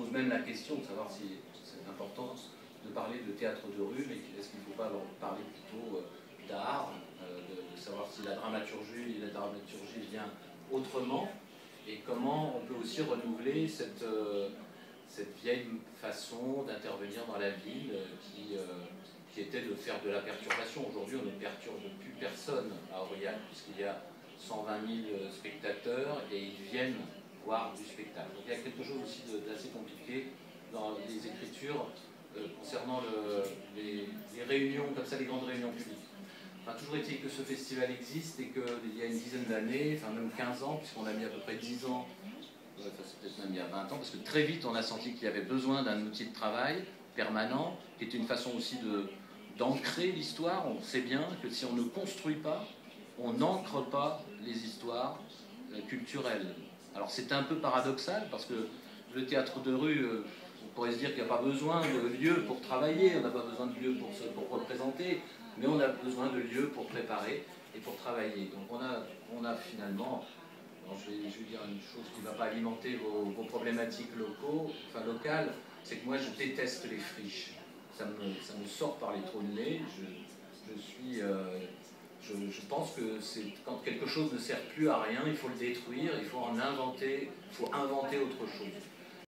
pose même la question de savoir si c'est important de parler de théâtre de rue, mais est-ce qu'il ne faut pas parler plutôt d'art, de savoir si la dramaturgie vient autrement, et comment on peut aussi renouveler cette vieille façon d'intervenir dans la ville qui était de faire de la perturbation. Aujourd'hui, on ne perturbe plus personne à Aurillac, puisqu'il y a 120 000 spectateurs et ils viennent voir du spectacle. Donc il y a quelque chose aussi d'assez compliqué dans les écritures concernant les réunions, comme ça, les grandes réunions publiques. Enfin, toujours est-il que ce festival existe et qu'il y a une dizaine d'années, enfin même 15 ans, puisqu'on a mis à peu près 10 ans, enfin, c'est peut-être même il y a 20 ans, parce que très vite on a senti qu'il y avait besoin d'un outil de travail permanent, qui était une façon aussi d'ancrer l'histoire. On sait bien que si on ne construit pas, on n'ancre pas les histoires culturelles. Alors c'est un peu paradoxal, parce que le théâtre de rue, on pourrait se dire qu'il n'y a pas besoin de lieu pour travailler, on n'a pas besoin de lieu pour représenter, mais on a besoin de lieux pour préparer et pour travailler. Donc on a finalement, je vais dire une chose qui ne va pas alimenter vos problématiques locales, c'est que moi je déteste les friches. Ça me sort par les trous de nez. Je pense que quand quelque chose ne sert plus à rien, il faut le détruire, il faut inventer autre chose.